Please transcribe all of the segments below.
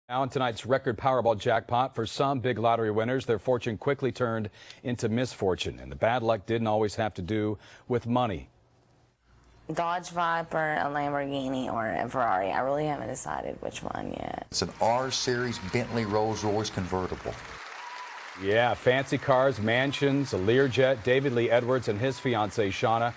Now in tonight's record Powerball jackpot, for some big lottery winners, their fortune quickly turned into misfortune, and the bad luck didn't always have to do with money. Dodge Viper, a Lamborghini, or a Ferrari. I really haven't decided which one yet. It's an R-Series Bentley Rolls-Royce convertible. Yeah, fancy cars, mansions, a Learjet. David Lee Edwards and his fiancée, Shauna,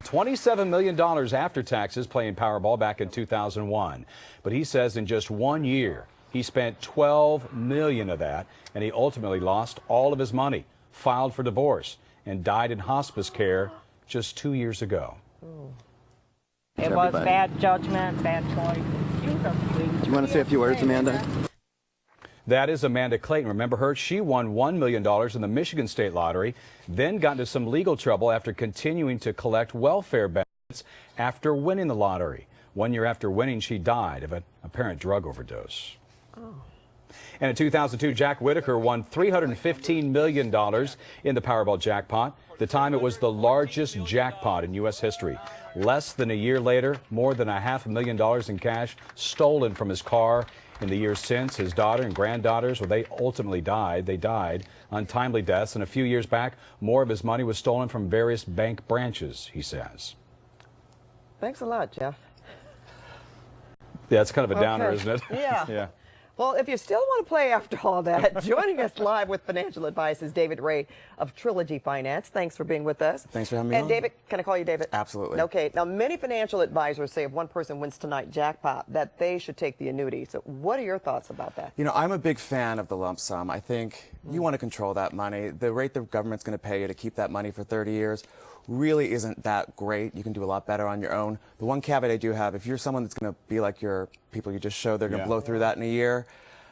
$27 million after taxes playing Powerball back in 2001. But he says in just 1 year, he spent $12 million of that, and he ultimately lost all of his money, filed for divorce, and died in hospice care just 2 years ago. It was bad judgment, bad choice. Do you want to say a few words, Amanda? That is Amanda Clayton. Remember her? She won $1 million in the Michigan State Lottery, then got into some legal trouble after continuing to collect welfare benefits after winning the lottery. 1 year after winning, she died of an apparent drug overdose. And in 2002, Jack Whitaker won $315 million in the Powerball jackpot. At the time, it was the largest jackpot in U.S. history. Less than a year later, more than $500,000 in cash stolen from his car. In the years since, his daughter and granddaughters, well, they ultimately died. They died untimely deaths. And a few years back, more of his money was stolen from various bank branches, he says. Thanks a lot, Jeff. Yeah, it's kind of a downer, isn't it? Yeah. Yeah. Well, if you still want to play after all that, joining us live with financial advice is David Ray of Trilogy Finance. Thanks for being with us. Thanks for having me on. And David, can I call you David? Absolutely. Okay. Now, many financial advisors say if one person wins tonight jackpot, that they should take the annuity. So what are your thoughts about that? You know, I'm a big fan of the lump sum. I think you want to control that money. The rate the government's going to pay you to keep that money for 30 years really isn't that great. You can do a lot better on your own. The one caveat I do have, if you're someone that's going to be like your people you just showed, they're going to blow through that in a year,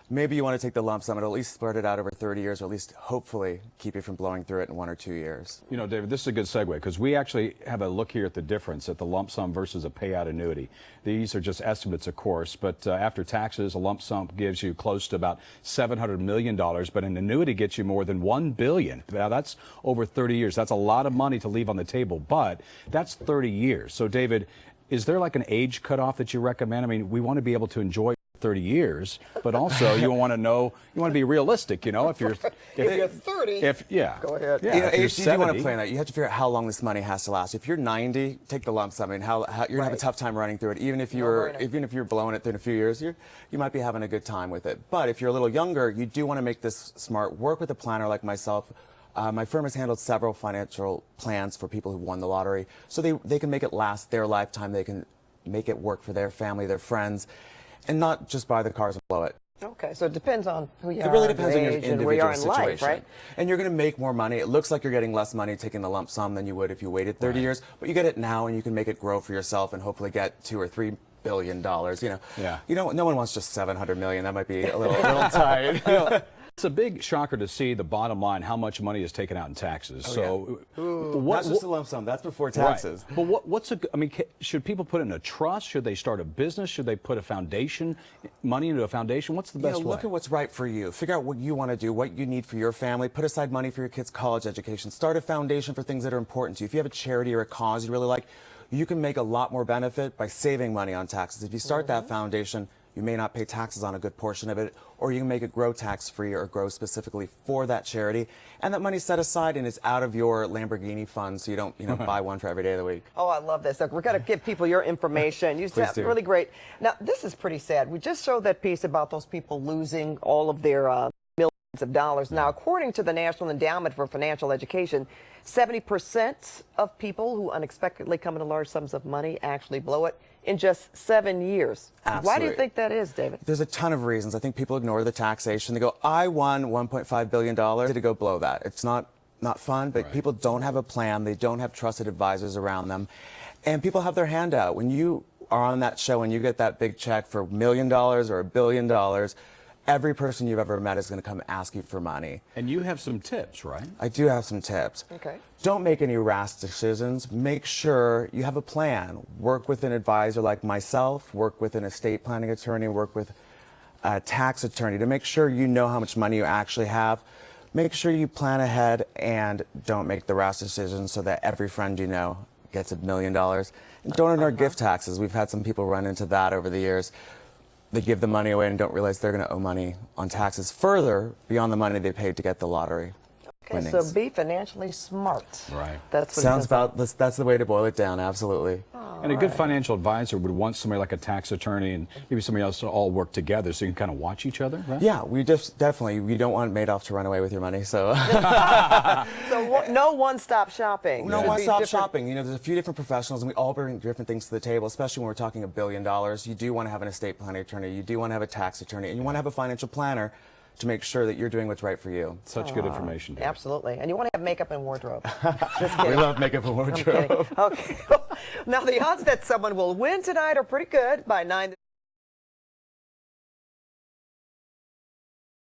maybe you want to take the lump sum and at least spread it out over 30 years, or at least hopefully keep you from blowing through it in 1 or 2 years. You know, David, this is a good segue because we actually have a look here at the difference at the lump sum versus a payout annuity. These are just estimates, of course, but after taxes, a lump sum gives you close to about $700 million, but an annuity gets you more than $1 billion. Now, that's over 30 years. That's a lot of money to leave on the table, but that's 30 years. So, David, is there like an age cutoff that you recommend? I mean, we want to be able to enjoy 30 years, but also you want to know, you want to be realistic, you know, if you're 30, go ahead. Yeah, you know, age, you do want to plan that. You have to figure out how long this money has to last. If you're 90, take the lump sum. I mean, you're gonna have a tough time running through it. Even if you're blowing it in a few years, you might be having a good time with it. But if you're a little younger, you do want to make this smart. Work with a planner like myself. My firm has handled several financial plans for people who won the lottery, so they can make it last their lifetime. They can make it work for their family, their friends, and not just buy the cars and blow it. Okay, so it depends on who you are. It really depends on your age and individual where you are in situation. life, right? And you're going to make more money. It looks like you're getting less money taking the lump sum than you would if you waited 30 years, but you get it now and you can make it grow for yourself and hopefully get $2 or $3 billion. You know, no one wants just $700 million. That might be a little tight. You know, it's a big shocker to see the bottom line, how much money is taken out in taxes. That's just a lump sum. That's before taxes. Right. But I mean, should people put it in a trust? Should they start a business? Should they put money into a foundation? What's the best way? Look at what's right for you. Figure out what you want to do, what you need for your family. Put aside money for your kids' college education. Start a foundation for things that are important to you. If you have a charity or a cause you really like, you can make a lot more benefit by saving money on taxes. If you start that foundation, you may not pay taxes on a good portion of it, or you can make it grow tax-free or grow specifically for that charity. And that money's set aside and it's out of your Lamborghini fund, so you don't buy one for every day of the week. Oh, I love this. Look, we're going to give people your information. You sound really great. Now, this is pretty sad. We just showed that piece about those people losing all of their millions of dollars. Now, according to the National Endowment for Financial Education, 70% of people who unexpectedly come into large sums of money actually blow it in just 7 years. Absolutely. Why do you think that is, David? There's a ton of reasons. I think people ignore the taxation. They go, I won $1.5 billion to go blow that. It's not fun, but people don't have a plan. They don't have trusted advisors around them. And people have their hand out. When you are on that show and you get that big check for $1 million or $1 billion, every person you've ever met is going to come ask you for money. And you have some tips, right? I do have some tips. Okay. Don't make any rash decisions. Make sure you have a plan. Work with an advisor like myself, work with an estate planning attorney, work with a tax attorney to make sure you know how much money you actually have. Make sure you plan ahead and don't make the rash decisions so that every friend you know gets $1 million. And don't ignore gift taxes. We've had some people run into that over the years. they give the money away and don't realize they're going to owe money on taxes further beyond the money they paid to get the lottery. Okay, so be financially smart. Right. That's what Sounds about, that's the way to boil it down, absolutely. And a good financial advisor would want somebody like a tax attorney and maybe somebody else to all work together so you can kind of watch each other, right? Yeah, we just definitely, we don't want Madoff to run away with your money, so. So no one-stop shopping. No Should be one-stop different- shopping. You know, there's a few different professionals, and we all bring different things to the table, especially when we're talking $1 billion. You do want to have an estate planning attorney, you do want to have a tax attorney, and you want to have a financial planner to make sure that you're doing what's right for you. Such good information, Dave. Absolutely. And you want to have makeup and wardrobe. Just kidding. We love makeup and I'm wardrobe. kidding. Okay. Now, the odds that someone will win tonight are pretty good by 9.